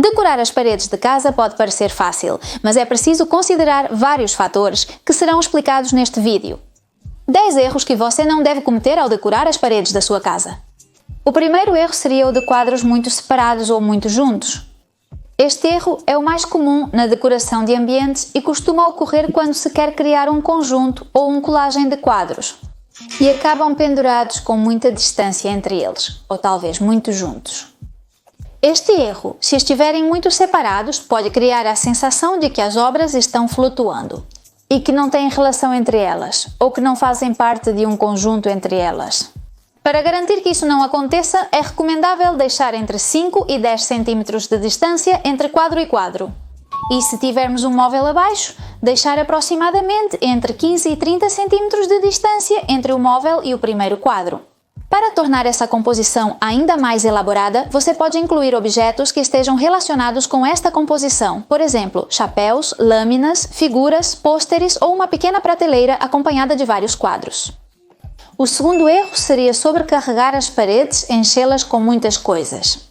Decorar as paredes de casa pode parecer fácil, mas é preciso considerar vários fatores que serão explicados neste vídeo. 10 erros que você não deve cometer ao decorar as paredes da sua casa. O primeiro erro seria o de quadros muito separados ou muito juntos. Este erro é o mais comum na decoração de ambientes e costuma ocorrer quando se quer criar um conjunto ou uma colagem de quadros e acabam pendurados com muita distância entre eles, ou talvez muito juntos. Este erro, se estiverem muito separados, pode criar a sensação de que as obras estão flutuando e que não têm relação entre elas, ou que não fazem parte de um conjunto entre elas. Para garantir que isso não aconteça, é recomendável deixar entre 5 e 10 cm de distância entre quadro e quadro. E se tivermos um móvel abaixo, deixar aproximadamente entre 15 e 30 cm de distância entre o móvel e o primeiro quadro. Para tornar essa composição ainda mais elaborada, você pode incluir objetos que estejam relacionados com esta composição, por exemplo, chapéus, lâminas, figuras, pôsteres ou uma pequena prateleira acompanhada de vários quadros. O segundo erro seria sobrecarregar as paredes e enchê-las com muitas coisas.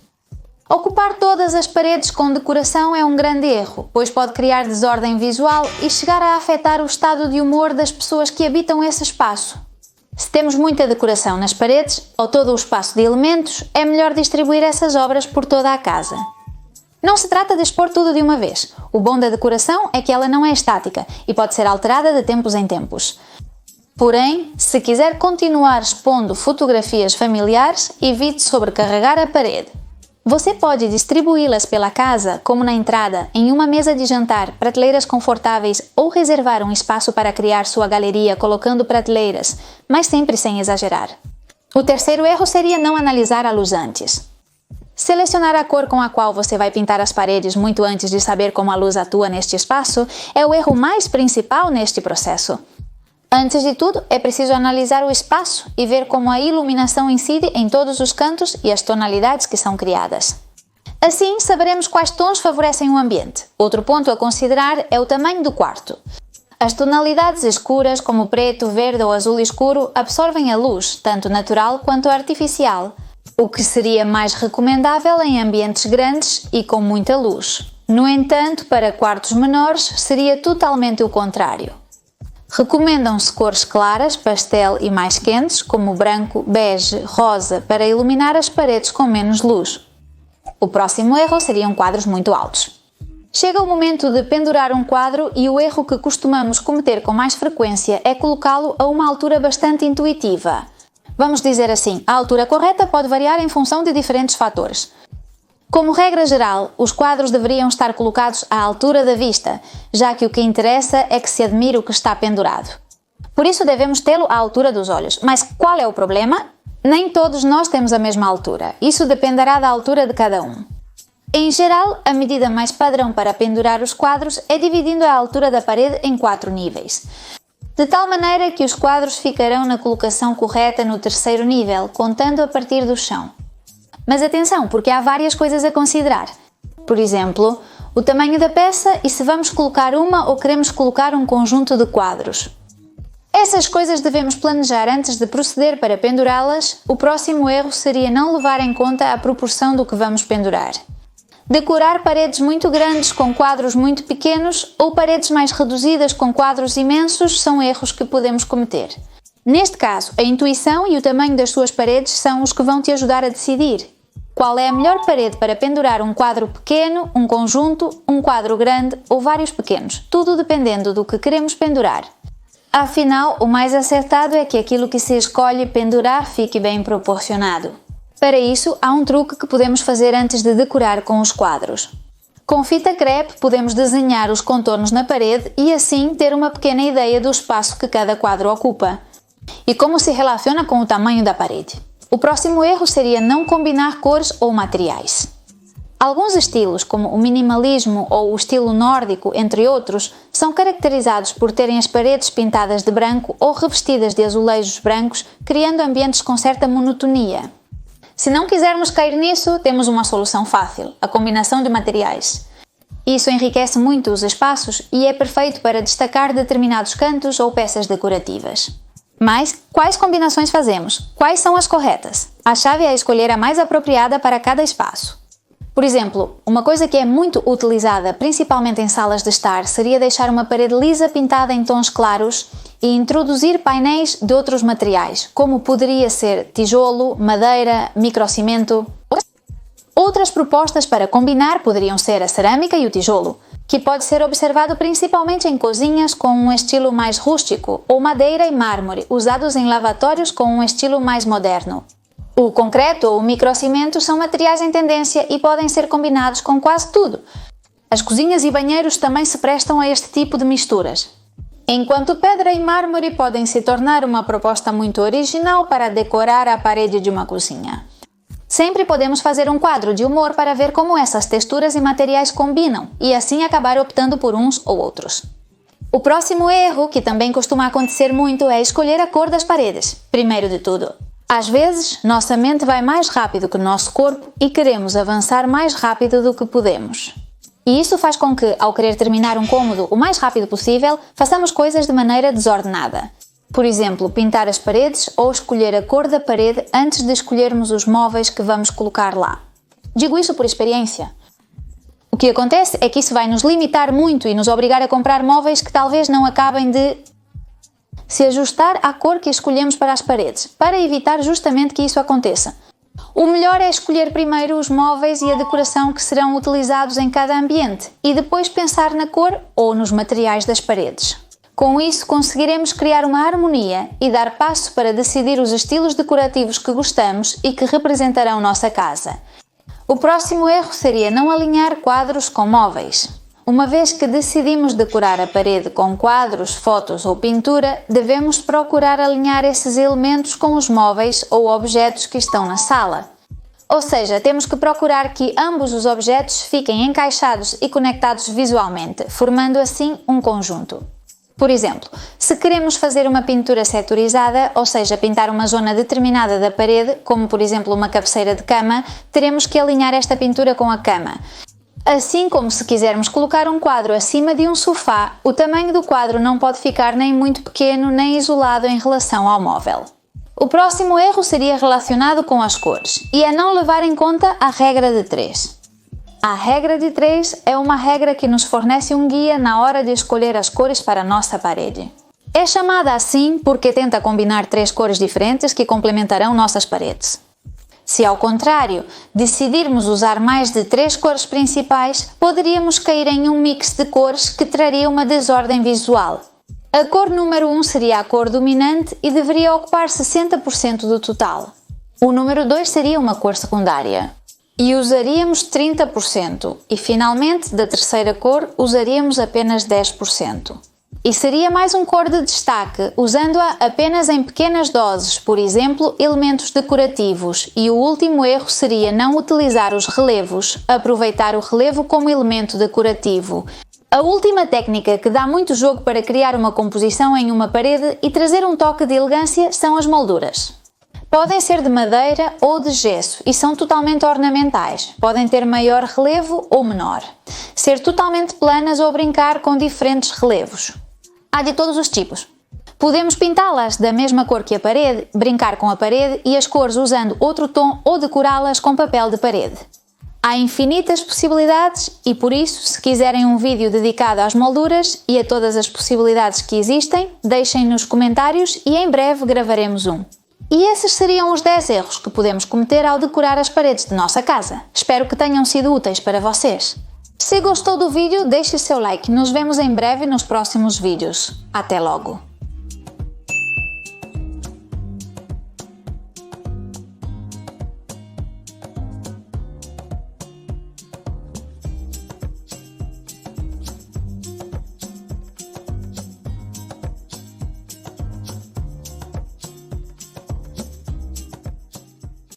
Ocupar todas as paredes com decoração é um grande erro, pois pode criar desordem visual e chegar a afetar o estado de humor das pessoas que habitam esse espaço. Se temos muita decoração nas paredes ou todo o espaço de elementos, é melhor distribuir essas obras por toda a casa. Não se trata de expor tudo de uma vez. O bom da decoração é que ela não é estática e pode ser alterada de tempos em tempos. Porém, se quiser continuar expondo fotografias familiares, evite sobrecarregar a parede. Você pode distribuí-las pela casa, como na entrada, em uma mesa de jantar, prateleiras confortáveis ou reservar um espaço para criar sua galeria colocando prateleiras, mas sempre sem exagerar. O terceiro erro seria não analisar a luz antes. Selecionar a cor com a qual você vai pintar as paredes muito antes de saber como a luz atua neste espaço é o erro mais principal neste processo. Antes de tudo, é preciso analisar o espaço e ver como a iluminação incide em todos os cantos e as tonalidades que são criadas. Assim, saberemos quais tons favorecem o ambiente. Outro ponto a considerar é o tamanho do quarto. As tonalidades escuras, como preto, verde ou azul escuro, absorvem a luz, tanto natural quanto artificial, o que seria mais recomendável em ambientes grandes e com muita luz. No entanto, para quartos menores, seria totalmente o contrário. Recomendam-se cores claras, pastel e mais quentes, como branco, bege, rosa, para iluminar as paredes com menos luz. O próximo erro seriam quadros muito altos. Chega o momento de pendurar um quadro e o erro que costumamos cometer com mais frequência é colocá-lo a uma altura bastante intuitiva. Vamos dizer assim, a altura correta pode variar em função de diferentes fatores. Como regra geral, os quadros deveriam estar colocados à altura da vista, já que o que interessa é que se admire o que está pendurado. Por isso devemos tê-lo à altura dos olhos. Mas qual é o problema? Nem todos nós temos a mesma altura. Isso dependerá da altura de cada um. Em geral, a medida mais padrão para pendurar os quadros é dividindo a altura da parede em 4 níveis, de tal maneira que os quadros ficarão na colocação correta no terceiro nível, contando a partir do chão. Mas atenção, porque há várias coisas a considerar. Por exemplo, o tamanho da peça e se vamos colocar uma ou queremos colocar um conjunto de quadros. Essas coisas devemos planejar antes de proceder para pendurá-las. O próximo erro seria não levar em conta a proporção do que vamos pendurar. Decorar paredes muito grandes com quadros muito pequenos ou paredes mais reduzidas com quadros imensos são erros que podemos cometer. Neste caso, a intuição e o tamanho das suas paredes são os que vão te ajudar a decidir qual é a melhor parede para pendurar um quadro pequeno, um conjunto, um quadro grande ou vários pequenos, tudo dependendo do que queremos pendurar. Afinal, o mais acertado é que aquilo que se escolhe pendurar fique bem proporcionado. Para isso, há um truque que podemos fazer antes de decorar com os quadros. Com fita crepe podemos desenhar os contornos na parede e assim ter uma pequena ideia do espaço que cada quadro ocupa e como se relaciona com o tamanho da parede. O próximo erro seria não combinar cores ou materiais. Alguns estilos, como o minimalismo ou o estilo nórdico, entre outros, são caracterizados por terem as paredes pintadas de branco ou revestidas de azulejos brancos, criando ambientes com certa monotonia. Se não quisermos cair nisso, temos uma solução fácil: a combinação de materiais. Isso enriquece muito os espaços e é perfeito para destacar determinados cantos ou peças decorativas. Mas, quais combinações fazemos? Quais são as corretas? A chave é escolher a mais apropriada para cada espaço. Por exemplo, uma coisa que é muito utilizada, principalmente em salas de estar, seria deixar uma parede lisa pintada em tons claros e introduzir painéis de outros materiais, como poderia ser tijolo, madeira, microcimento. Outras propostas para combinar poderiam ser a cerâmica e o tijolo, que pode ser observado principalmente em cozinhas com um estilo mais rústico, ou madeira e mármore, usados em lavatórios com um estilo mais moderno. O concreto ou o microcimento são materiais em tendência e podem ser combinados com quase tudo. As cozinhas e banheiros também se prestam a este tipo de misturas. Enquanto pedra e mármore podem se tornar uma proposta muito original para decorar a parede de uma cozinha. Sempre podemos fazer um quadro de humor para ver como essas texturas e materiais combinam e assim acabar optando por uns ou outros. O próximo erro, que também costuma acontecer muito, é escolher a cor das paredes, primeiro de tudo. Às vezes, nossa mente vai mais rápido que o nosso corpo e queremos avançar mais rápido do que podemos. E isso faz com que, ao querer terminar um cômodo o mais rápido possível, façamos coisas de maneira desordenada. Por exemplo, pintar as paredes ou escolher a cor da parede antes de escolhermos os móveis que vamos colocar lá. Digo isso por experiência. O que acontece é que isso vai nos limitar muito e nos obrigar a comprar móveis que talvez não acabem de se ajustar à cor que escolhemos para as paredes, para evitar justamente que isso aconteça. O melhor é escolher primeiro os móveis e a decoração que serão utilizados em cada ambiente e depois pensar na cor ou nos materiais das paredes. Com isso, conseguiremos criar uma harmonia e dar passo para decidir os estilos decorativos que gostamos e que representarão nossa casa. O próximo erro seria não alinhar quadros com móveis. Uma vez que decidimos decorar a parede com quadros, fotos ou pintura, devemos procurar alinhar esses elementos com os móveis ou objetos que estão na sala. Ou seja, temos que procurar que ambos os objetos fiquem encaixados e conectados visualmente, formando assim um conjunto. Por exemplo, se queremos fazer uma pintura setorizada, ou seja, pintar uma zona determinada da parede, como por exemplo uma cabeceira de cama, teremos que alinhar esta pintura com a cama. Assim como se quisermos colocar um quadro acima de um sofá, o tamanho do quadro não pode ficar nem muito pequeno nem isolado em relação ao móvel. O próximo erro seria relacionado com as cores, e é não levar em conta a regra de 3. A regra de 3 é uma regra que nos fornece um guia na hora de escolher as cores para a nossa parede. É chamada assim porque tenta combinar 3 cores diferentes que complementarão nossas paredes. Se, ao contrário, decidirmos usar mais de 3 cores principais, poderíamos cair em um mix de cores que traria uma desordem visual. A cor número 1 seria a cor dominante e deveria ocupar 60% do total. O número 2 seria uma cor secundária e usaríamos 30%, e finalmente, da terceira cor, usaríamos apenas 10%. E seria mais um cor de destaque, usando-a apenas em pequenas doses, por exemplo, elementos decorativos, e o último erro seria não utilizar os relevos, aproveitar o relevo como elemento decorativo. A última técnica que dá muito jogo para criar uma composição em uma parede e trazer um toque de elegância são as molduras. Podem ser de madeira ou de gesso e são totalmente ornamentais. Podem ter maior relevo ou menor. Ser totalmente planas ou brincar com diferentes relevos. Há de todos os tipos. Podemos pintá-las da mesma cor que a parede, brincar com a parede e as cores usando outro tom ou decorá-las com papel de parede. Há infinitas possibilidades e por isso, se quiserem um vídeo dedicado às molduras e a todas as possibilidades que existem, deixem nos comentários e em breve gravaremos um. E esses seriam os 10 erros que podemos cometer ao decorar as paredes de nossa casa. Espero que tenham sido úteis para vocês. Se gostou do vídeo, deixe seu like. Nos vemos em breve nos próximos vídeos. Até logo!